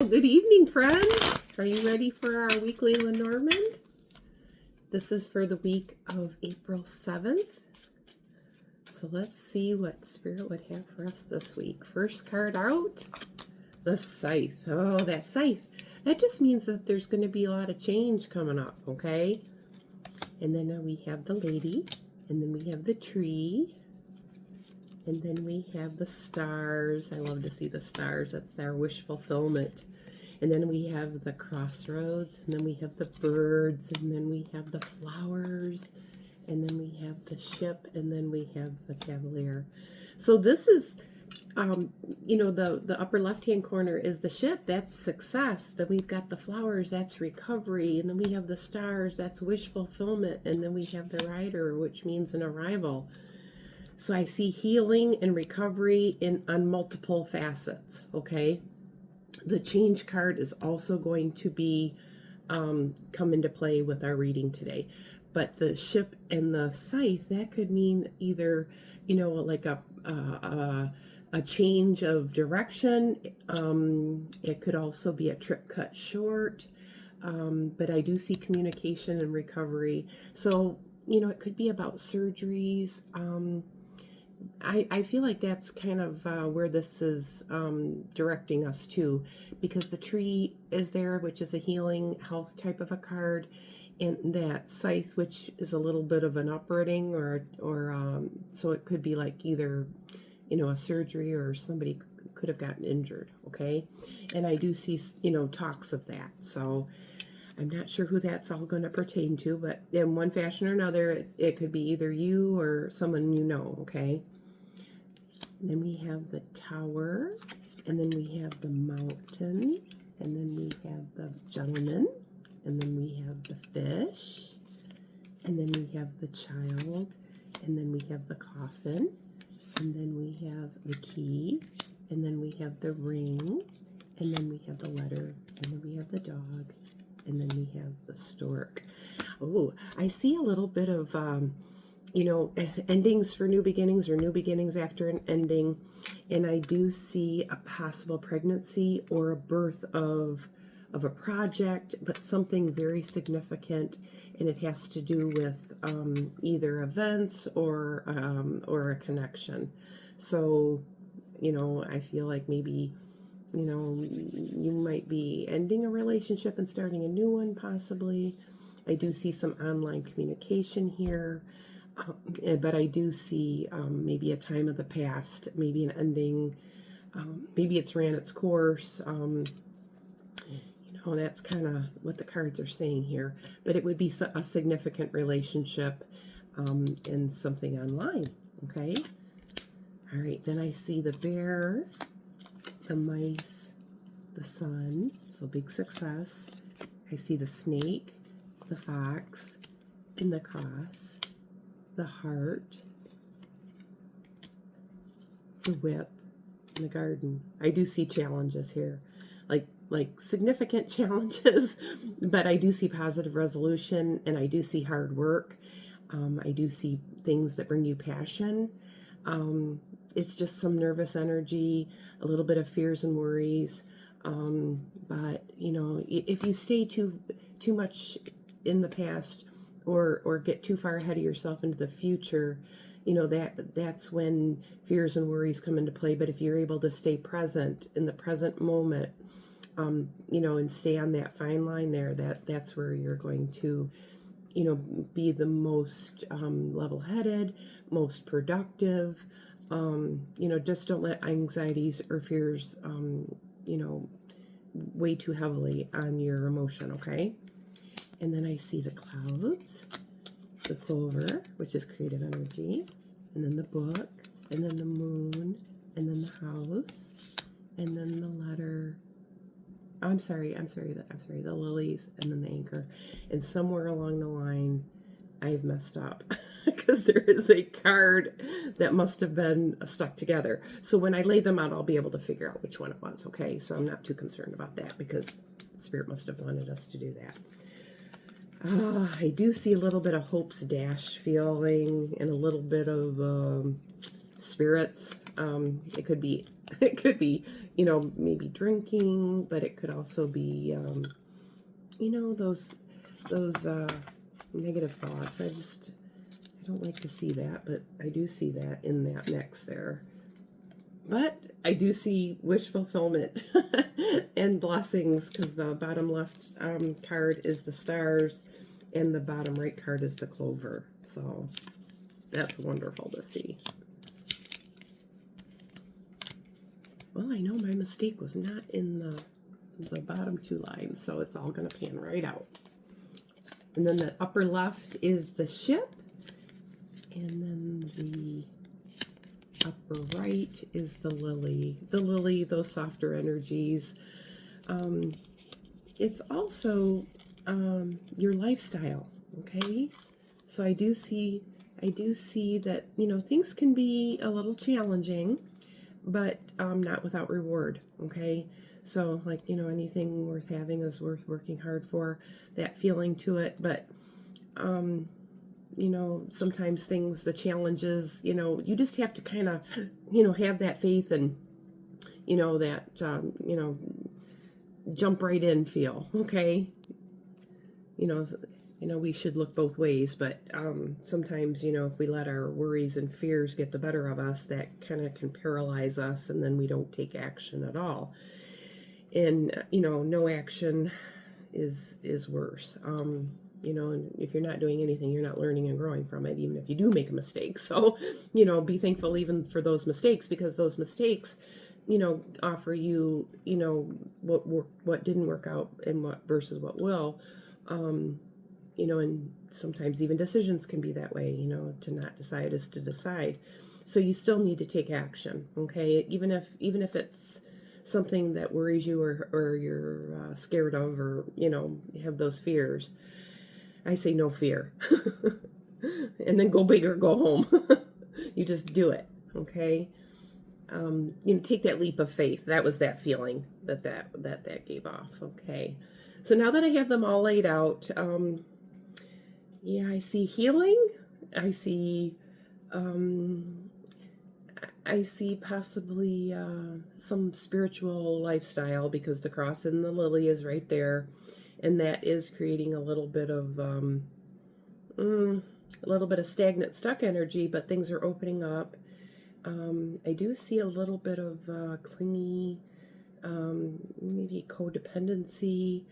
Good evening, friends. Are you ready for our weekly Lenormand? This is for the week of April 7th. So let's see what Spirit would have for us this week. First card out, the Scythe. Oh, that Scythe. That just means that there's going to be a lot of change coming up, okay? And then we have the Lady, and then we have the Tree, and then we have the stars. I love to see the stars. That's our wish fulfillment. And then we have the crossroads, and then we have the birds, and then we have the flowers, and then we have the ship, and then we have the cavalier. So this is, the upper left-hand corner is the ship. That's success. Then we've got the flowers. That's recovery. And then we have the stars. That's wish fulfillment. And then we have the rider, which means an arrival. So I see healing and recovery on multiple facets, okay? The change card is also going to be come into play with our reading today. But the ship and the scythe, that could mean either, like a change of direction. It could also be a trip cut short. But I do see communication and recovery. So, it could be about surgeries. I feel like that's kind of where this is directing us to, because the tree is there, which is a healing health type of a card, and that scythe, which is a little bit of an uprooting, or so it could be like either, a surgery, or somebody could have gotten injured, okay? And I do see, talks of that, so I'm not sure who that's all going to pertain to, but in one fashion or another, it could be either you or someone okay? And then we have the tower, and then we have the mountain, and then we have the gentleman, and then we have the fish, and then we have the child, and then we have the coffin, and then we have the key, and then we have the ring, and then we have the letter, and then we have the dog, and then we have the stork. Oh, I see a little bit of, endings for new beginnings, or new beginnings after an ending. And I do see a possible pregnancy or a birth of a project, but something very significant. And it has to do with either events or a connection. So, I feel like maybe you might be ending a relationship and starting a new one, possibly. I do see some online communication here, but I do see maybe a time of the past, maybe an ending, maybe it's ran its course. That's kind of what the cards are saying here. But it would be a significant relationship and something online, okay? All right, then I see the bear, the mice, the sun, so big success. I see the snake, the fox, and the cross, the heart, the whip, and the garden. I do see challenges here, like significant challenges, but I do see positive resolution, and I do see hard work. I do see things that bring you passion. It's just some nervous energy, a little bit of fears and worries. But if you stay too much in the past, or get too far ahead of yourself into the future, that's when fears and worries come into play. But if you're able to stay present in the present moment, and stay on that fine line there, that's where you're going to, be the most level-headed, most productive. Just don't let anxieties or fears, weigh too heavily on your emotion, okay? And then I see the clouds, the clover, which is creative energy, and then the book, and then the moon, and then the house, and then the letter. The lilies, and then the anchor. And somewhere along the line, I've messed up because there is a card that must have been stuck together. So when I lay them out, I'll be able to figure out which one it was, okay? So I'm not too concerned about that, because Spirit must have wanted us to do that. I do see a little bit of hope's dash feeling, and a little bit of spirits. It could be, maybe drinking, but it could also be, those negative thoughts. I don't like to see that, but I do see that in that next there. But I do see wish fulfillment and blessings, because the bottom left card is the stars and the bottom right card is the clover. So that's wonderful to see. Well, I know my mistake was not in the bottom two lines, so it's all going to pan right out. And then the upper left is the ship, and then the upper right is the lily. The lily, those softer energies. It's also your lifestyle, okay? So I do see that, things can be a little challenging, but not without reward, okay? So, like, anything worth having is worth working hard for, that feeling to it. But sometimes things, the challenges, you just have to kind of, have that faith and, that, jump right in feel, okay? We should look both ways, but sometimes, if we let our worries and fears get the better of us, that kind of can paralyze us, and then we don't take action at all. And, no action is worse. And if you're not doing anything, you're not learning and growing from it, even if you do make a mistake. So, be thankful even for those mistakes, because those mistakes, offer you, what didn't work out and what versus what will. And sometimes even decisions can be that way, to not decide is to decide. So you still need to take action, okay? Even if it's something that worries you or you're scared of, or, have those fears, I say no fear. And then go big or go home. You just do it, okay? Take that leap of faith. That was that feeling that gave off, okay? So now that I have them all laid out, I see healing. I see possibly some spiritual lifestyle, because the cross and the lily is right there, and that is creating a little bit of stagnant, stuck energy, but things are opening up. I do see a little bit of clingy, maybe codependency.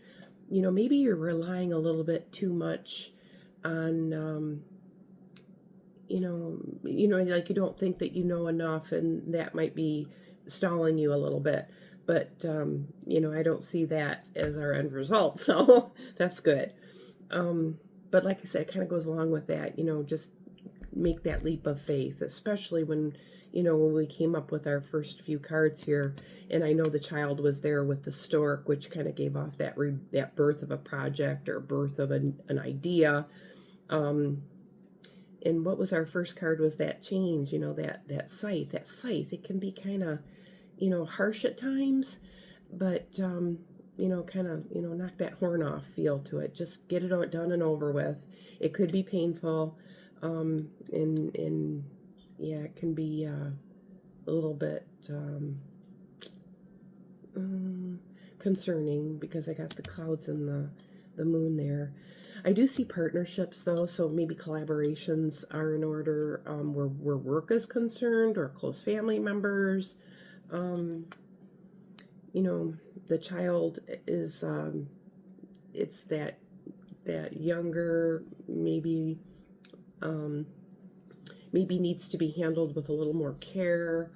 Maybe you're relying a little bit too much on, like you don't think that you know enough, and that might be stalling you a little bit. But, I don't see that as our end result, so that's good. But like I said, it kind of goes along with that, just make that leap of faith, especially when we came up with our first few cards here, and I know the child was there with the stork, which kind of gave off that birth of a project or birth of an idea. And what was our first card was that change, that scythe. That scythe, it can be kind of, harsh at times, but, kind of, knock that horn off feel to it. Just get it done and over with. It could be painful, and it can be a little bit concerning, because I got the clouds and the moon there. I do see partnerships, though, so maybe collaborations are in order where work is concerned, or close family members. The child is, it's that younger, maybe needs to be handled with a little more care.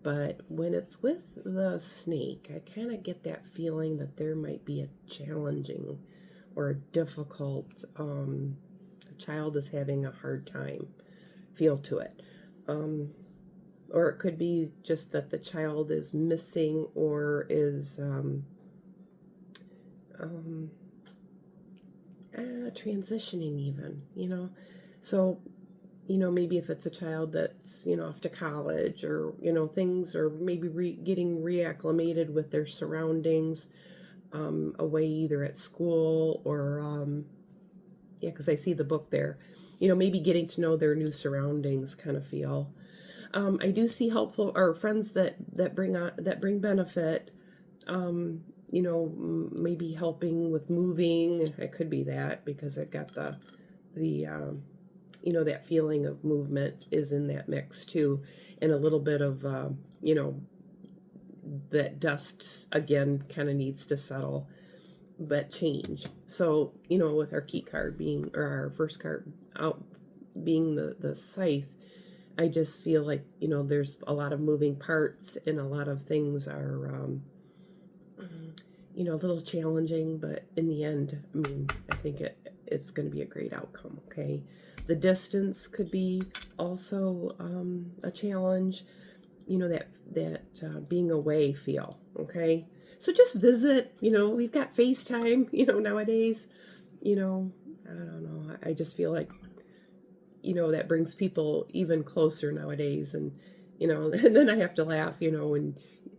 But when it's with the snake, I kind of get that feeling that there might be a challenging or a difficult, a child is having a hard time feel to it. Or it could be just that the child is missing, or is transitioning even, So, maybe if it's a child that's, off to college, or, things are maybe getting reacclimated with their surroundings, away either at school or, because I see the book there. maybe getting to know their new surroundings kind of feel. I do see helpful or friends that bring benefit. Maybe helping with moving. It could be that because I've got the that feeling of movement is in that mix too, and a little bit of that dust again kind of needs to settle, but change. So with our key card being, or our first card out being the scythe, I just feel like there's a lot of moving parts and a lot of things are a little challenging, but in the end, I mean, I think it's going to be a great outcome. Okay, the distance could be also a challenge. That being away feel. Okay, so just visit. We've got FaceTime. Nowadays. I don't know. I just feel like that brings people even closer nowadays, and and then I have to laugh.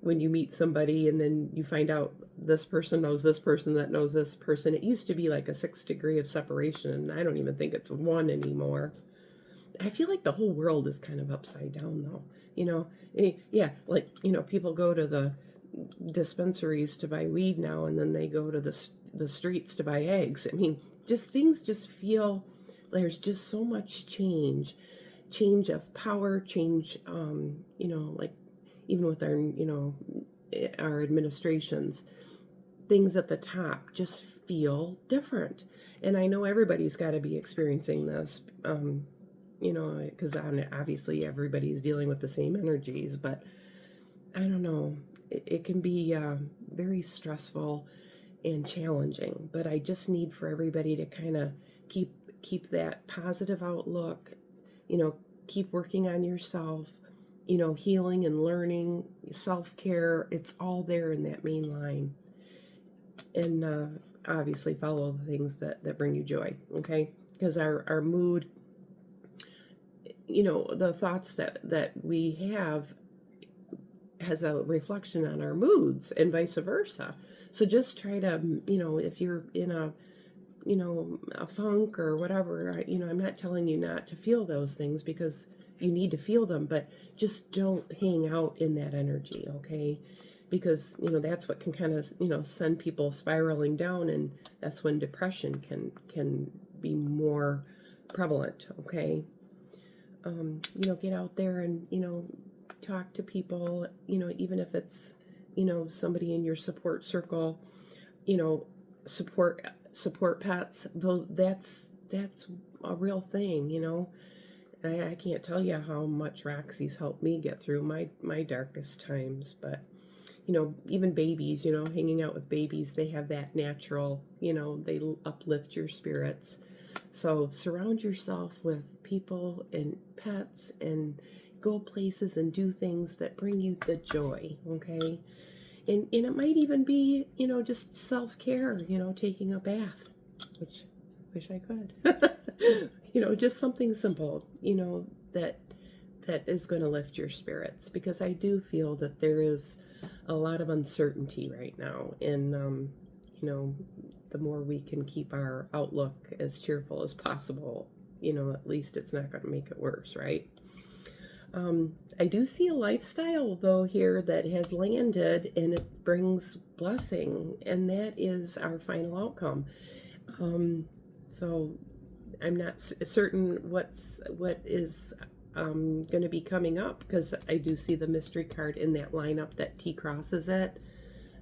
When you meet somebody and then you find out this person knows this person that knows this person. It used to be like a 6 degree of separation, and I don't even think it's 1 anymore. I feel like the whole world is kind of upside down though. Yeah, like, people go to the dispensaries to buy weed now, and then they go to the streets to buy eggs. I mean, things just feel, there's just so much change of power, change, like even with our administrations, things at the top just feel different. And I know everybody's got to be experiencing this, because obviously everybody's dealing with the same energies, but I don't know, it can be very stressful and challenging, but I just need for everybody to kind of keep that positive outlook, keep working on yourself, healing and learning, self-care. It's all there in that main line. And obviously follow the things that bring you joy, okay? Because our mood, the thoughts that we have has a reflection on our moods and vice versa. So just try to, if you're in a funk or whatever, I'm not telling you not to feel those things because you need to feel them, but just don't hang out in that energy, okay? Because, that's what can kind of, send people spiraling down, and that's when depression can be more prevalent, okay? Get out there and, talk to people, even if it's, somebody in your support circle, support pets, though that's a real thing. I can't tell you how much Roxy's helped me get through my darkest times, but even babies, hanging out with babies, they have that natural, they uplift your spirits. So surround yourself with people and pets and go places and do things that bring you the joy, okay? And it might even be, just self-care, taking a bath, which wish I could. Just something simple, that is going to lift your spirits, because I do feel that there is a lot of uncertainty right now. And, the more we can keep our outlook as cheerful as possible, at least it's not going to make it worse, right? I do see a lifestyle, though, here that has landed, and it brings blessing, and that is our final outcome. So I'm not certain what is going to be coming up, because I do see the mystery card in that lineup that T crosses it.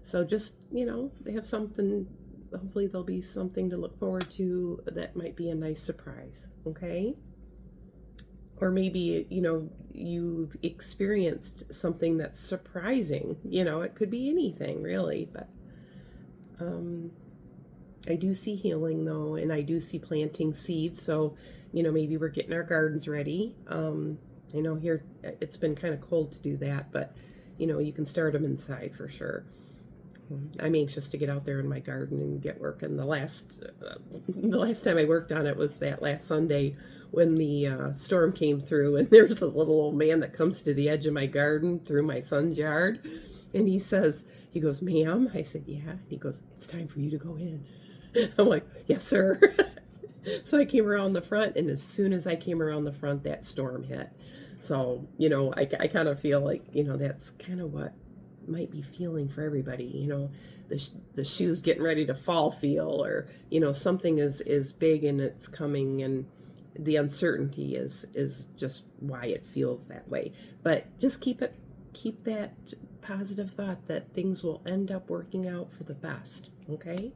So just, they have something, hopefully there'll be something to look forward to that might be a nice surprise, okay? Or maybe, you've experienced something that's surprising. It could be anything, really. But I do see healing, though, and I do see planting seeds. So, maybe we're getting our gardens ready. I know here it's been kind of cold to do that, but, you can start them inside for sure. I'm anxious to get out there in my garden and get working. The last time I worked on it was that last Sunday when the storm came through, and there's this little old man that comes to the edge of my garden through my son's yard, and he goes, "Ma'am?" I said, "Yeah." And he goes, "It's time for you to go in." I'm like, "Yes, sir." So I came around the front, and as soon as I came around the front, that storm hit. So, I kind of feel like, that's kind of what might be feeling for everybody, the shoes getting ready to fall feel, or, something is big and it's coming, and the uncertainty is just why it feels that way. But just keep that positive thought that things will end up working out for the best, okay?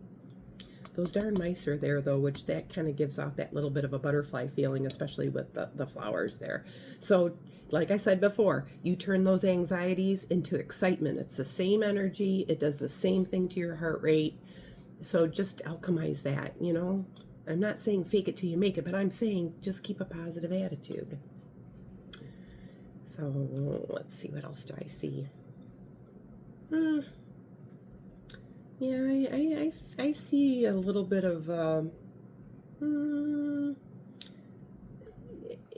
Those darn mice are there, though, which that kind of gives off that little bit of a butterfly feeling, especially with the flowers there. So, like I said before, you turn those anxieties into excitement. It's the same energy. It does the same thing to your heart rate. So just alchemize that, I'm not saying fake it till you make it, but I'm saying just keep a positive attitude. So let's see, what else do I see? Yeah, I see a little bit of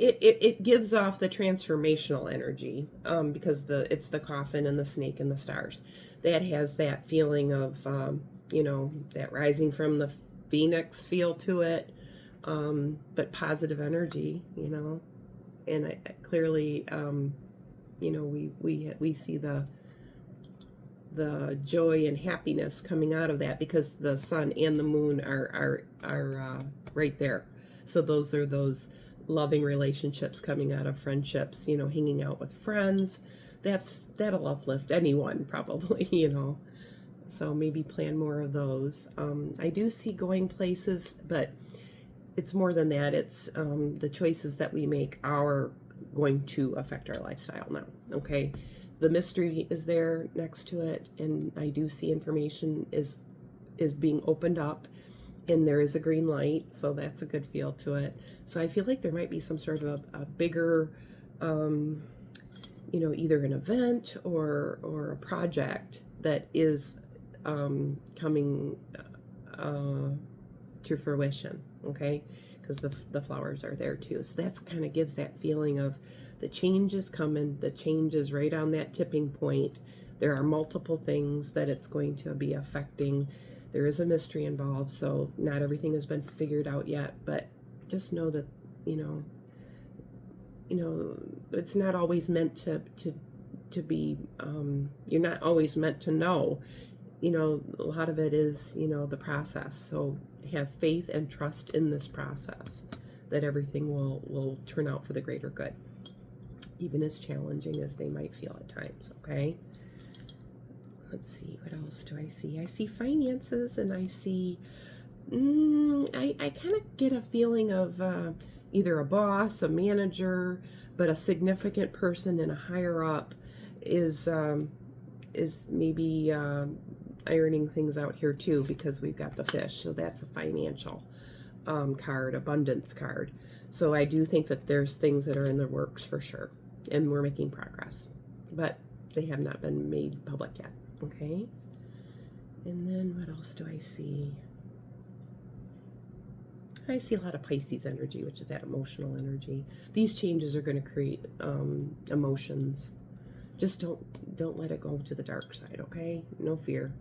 it gives off the transformational energy, because it's the coffin and the snake and the stars. That has that feeling of that rising from the phoenix feel to it, but positive energy, and I clearly we see the joy and happiness coming out of that, because the sun and the moon are right there. So those are those loving relationships coming out of friendships, hanging out with friends. That'll uplift anyone probably, so maybe plan more of those. I do see going places, but it's more than that. It's the choices that we make are going to affect our lifestyle now, okay? The mystery is there next to it, and I do see information is being opened up, and there is a green light, so that's a good feel to it. So I feel like there might be some sort of a bigger, either an event or a project that is coming to fruition, okay? Because the flowers are there too. So that's kind of gives that feeling of the change is coming, the change is right on that tipping point. There are multiple things that it's going to be affecting. There is a mystery involved, so not everything has been figured out yet, but just know that, it's not always meant to be, you're not always meant to know. A lot of it is, the process. So have faith and trust in this process that everything will turn out for the greater good, even as challenging as they might feel at times, okay? Let's see, what else do I see? I see finances, and I see, I kind of get a feeling of either a boss, a manager, but a significant person and a higher up is maybe ironing things out here too, because we've got the fish. So that's a financial card, abundance card. So I do think that there's things that are in the works for sure, and we're making progress, but they have not been made public yet, okay? And then what else do I see? I see a lot of Pisces energy, which is that emotional energy. These changes are going to create emotions. Just don't let it go to the dark side, okay? No fear.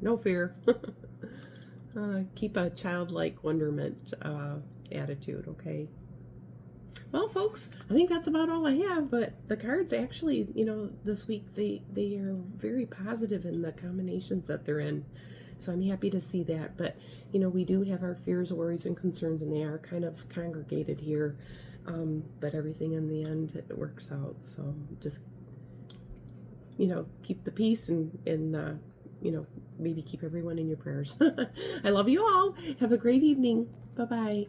Keep a childlike wonderment attitude, okay? Well, folks, I think that's about all I have, but the cards actually, this week, they are very positive in the combinations that they're in. So I'm happy to see that. But, we do have our fears, worries, and concerns, and they are kind of congregated here. But everything in the end, it works out. So just, keep the peace and maybe keep everyone in your prayers. I love you all. Have a great evening. Bye-bye.